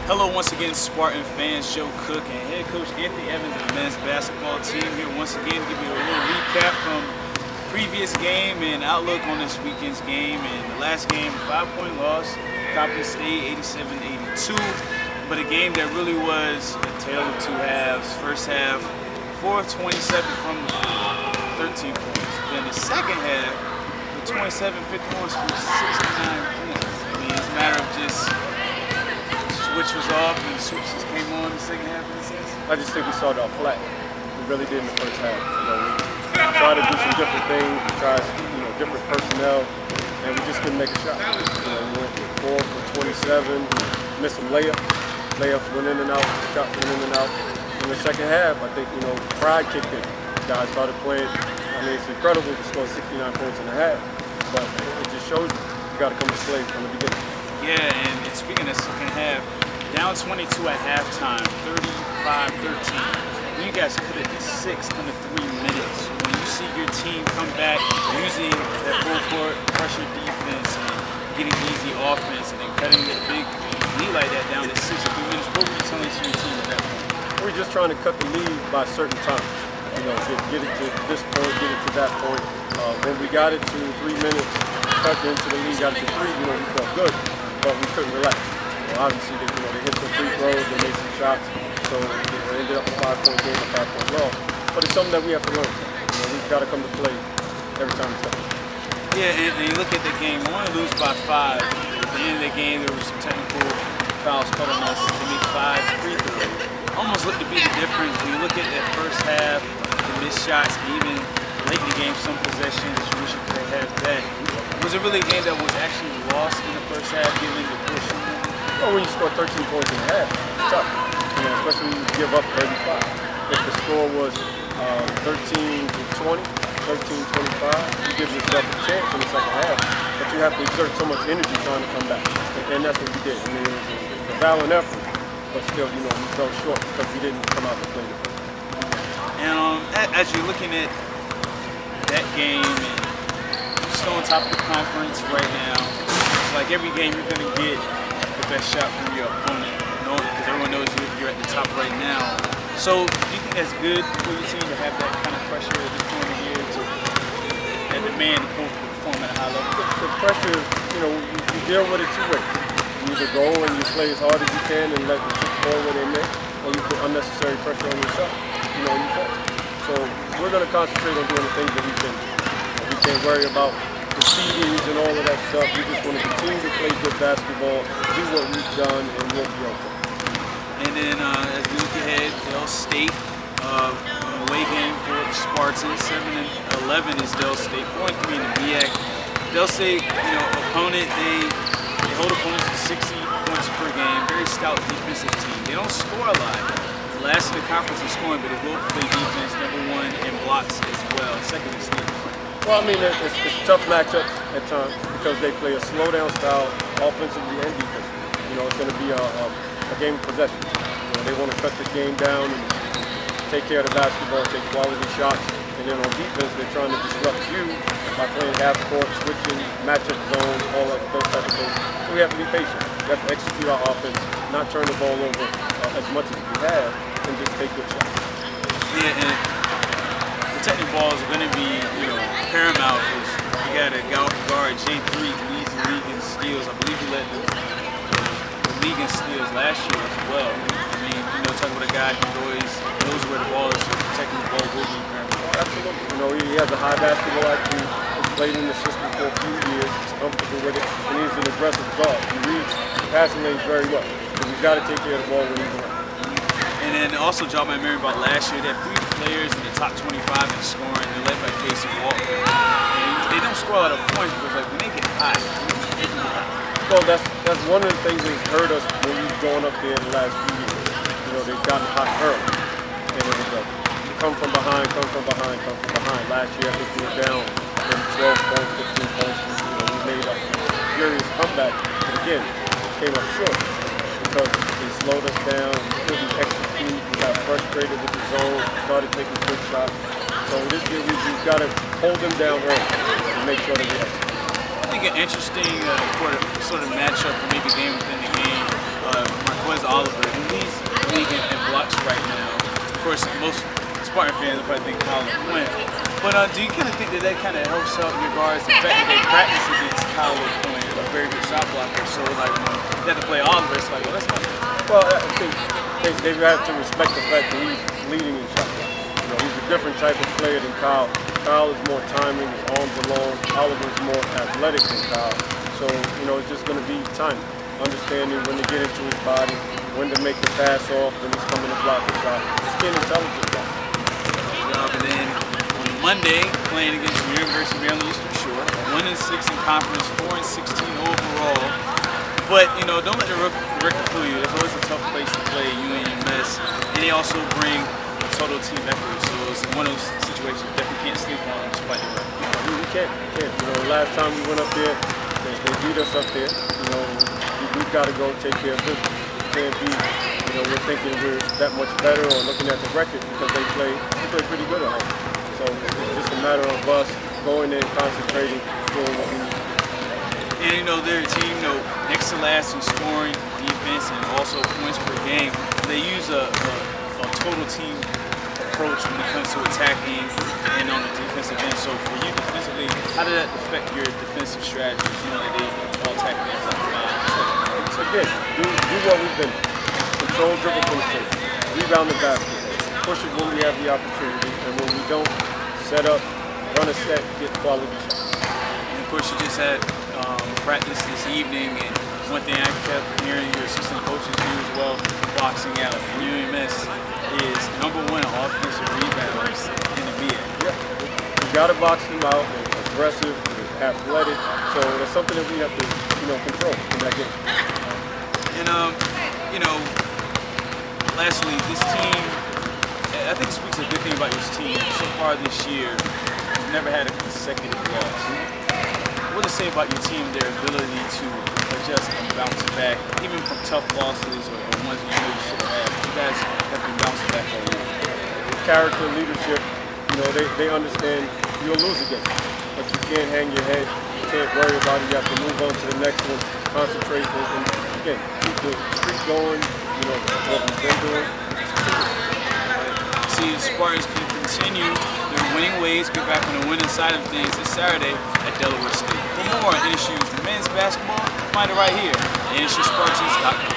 Hello once again, Spartan fans. Joe Cook and head coach Anthony Evans of the men's basketball team here once again to give you a little recap from the previous game and outlook on this weekend's game. And the last game, 5-point loss, Coppin State 87-82, but a game that really was a tale of two halves. First half, 4 of 27 from the floor, 13 points. Then the second half, the 27-51 scored 69 points. I mean, it's a matter of just switch was off and the switches came on in the second half in a sense? I just think we started off flat. We really did in the first half. We tried to do some different things. We tried, different personnel, and we just couldn't make a shot. We went 4 for 27. We missed some layups. Layups went in and out. Shots went in and out. In the second half, I think pride kicked in. Guys started playing. I mean, it's incredible to score 69 points in a half, but it just shows you got to come to play from the beginning. Yeah, and speaking of second half, down 22 at halftime, 35-13. You guys cut it to 6 under 3 minutes. When you see your team come back using that full court pressure defense and getting easy offense and then cutting a big lead like that down to 6 or 3 minutes, what were you telling to your team at that point? We're just trying to cut the lead by certain times. Get it to this point, get it to that point. When we got it to 3 minutes, cut into the lead, got it to 3, we felt good, but we couldn't relax. Obviously, they hit some free throws, they made some shots, so it ended up a 5-point game, a 5-point loss. But it's something that we have to learn from. We've got to come to play every time we step. Yeah, and you look at the game, we want to lose by 5. At the end of the game, there were some technical fouls caught on us. They made 5 free throws. Almost looked to be the difference. When you look at that first half, the missed shots, even late in the game, some possessions that you wish you could have had back. Was it really a game that was actually lost in the first half, given the push? Well, when you score 13 points in a half, it's tough. Especially when you give up 35. If the score was 13-20, 13-25, you give yourself a chance in the second half. But you have to exert so much energy trying to come back. And that's what we did. I mean, it was a valiant effort, but still, we fell short because we didn't come out to play the first. And as you're looking at that game and still on top of the conference right now, it's like every game you're going to get the best shot from your opponent, because everyone knows you're at the top right now. So do you think that's good for your team to have that kind of pressure at this point of the year and demand to perform at a high level? The pressure, you deal with it 2 ways. You either go and you play as hard as you can and let the chips fall where they may, or you put unnecessary pressure on yourself. You fall. So we're going to concentrate on doing the things that we can do. We can't worry about the seedings and all of that stuff. We just want to continue to play good basketball, do what we've done, and we'll be okay. And then as we look ahead, Del State, away game for the Spartans, 7-11 is Del State, 4-3 in the MEAC. Del State, opponent, they hold opponents to 60 points per game, very stout defensive team. They don't score a lot. Last in the conference in scoring, but they will play defense, #1 in blocks as well, second in state. Well, I mean, it's tough matchups at times because they play a slow-down style offensively and defensively. It's going to be a game of possession. They want to cut the game down and take care of the basketball, take quality shots. And then on defense, they're trying to disrupt you by playing half-court, switching, matchup zone, all of those type of things. So we have to be patient. We have to execute our offense, not turn the ball over as much as we have, and just take good shots. Yeah, and protecting balls are going to be, paramount. You got to guard J3, leads the league in steals. I believe he led the league in steals last year as well. I mean, talking about a guy who always knows where the ball is, so protecting the ball will be paramount. Absolutely. He has a high basketball IQ. He's played in the system for a few years. He's comfortable with it, and he's an aggressive guard. He reads the passing lanes very well. So he's got to take care of the ball when he's around. And then also jogged my memory about last year, they have 3 players in the top 25 in scoring. They're led by Casey Walker. And they don't score a lot of points, but it's like when they get hot, they can get hot. Well, that's one of the things that's hurt us when we've gone up there in the last few years. They've gotten hot early. And it was come from behind. Last year, I think we were down maybe 12 points, 15 points. We made a furious comeback. But again, came up short because they slowed us down. We couldn't execute. We got frustrated with the zone. Started taking quick shots. So this year, we've got to hold them down early and make sure that we execute. I think an interesting sort of matchup, or maybe game within the game, Marquez Oliver, who leads the league in blocks right now. Of course, most Spartan fans will probably think Kyle LeQuint. But do you kind of think that kind of helps out your guards, the fact that they practice against Kyle LeQuint, a very good shot blocker? So like when they have to play Oliver, it's like, well, that's not. Well, I think they have to respect the fact that he's leading in shot blocks. You know, he's a different type of player than Kyle. Kyle is more timing, his arms are long. Oliver's more athletic than Kyle. So, you know, it's just going to be timing. Understanding when to get into his body, when to make the pass off, when he's coming to block the shot. Just being intelligent about it. And then on Monday, playing against the University of Maryland Eastern Shore, 1-6 in conference, 4-16 overall. But, you know, don't let the record fool you. It's always a tough place to play, UMES. And they also bring a total team effort. So it's one of those situations you definitely can't sleep on despite the record. We can't. You know, last time we went up there, they beat us up there. You know, we've got to go take care of business. It can't be, you know, we're thinking we're that much better or looking at the record because they play pretty good at home. So it's just a matter of us going in, concentrating, doing what we need. And you know, they're a team, you know, next to last in scoring, defense, and also points per game. They use a total team approach when it comes to attacking and on the defensive end. So for you defensively, how did that affect your defensive strategies? You know, that they all attack against like five. So again, do what we've been. Control dribble penetration, rebound the basket, push it when we have the opportunity, and when we don't, set up, run a set, get quality shots. And of course, you just had practice this evening, and one thing I kept hearing your assistant coaches do as well, boxing out. And UMES is #1 offensive rebounders in the BA. Yeah, we got to box them out. They're aggressive, they're athletic, so that's something that we have to, you know, control in that game. And you know, lastly, this team, I think speaks a good thing about this team. So far this year, we've never had a consecutive loss. What does it say about your team, their ability to adjust and bounce back, even from tough losses or ones you know you should have had? You guys have been bouncing back all year. Character, leadership, you know, they understand you'll lose a game, but you can't hang your head, you can't worry about it, you have to move on to the next one, concentrate, and again, keep the streak going, you know, what we've been doing. See, the Spartans can continue their winning ways, get back on the winning side of things this Saturday at Delaware State. For more on NSU's men's basketball, find it right here at NSUSpartans.com.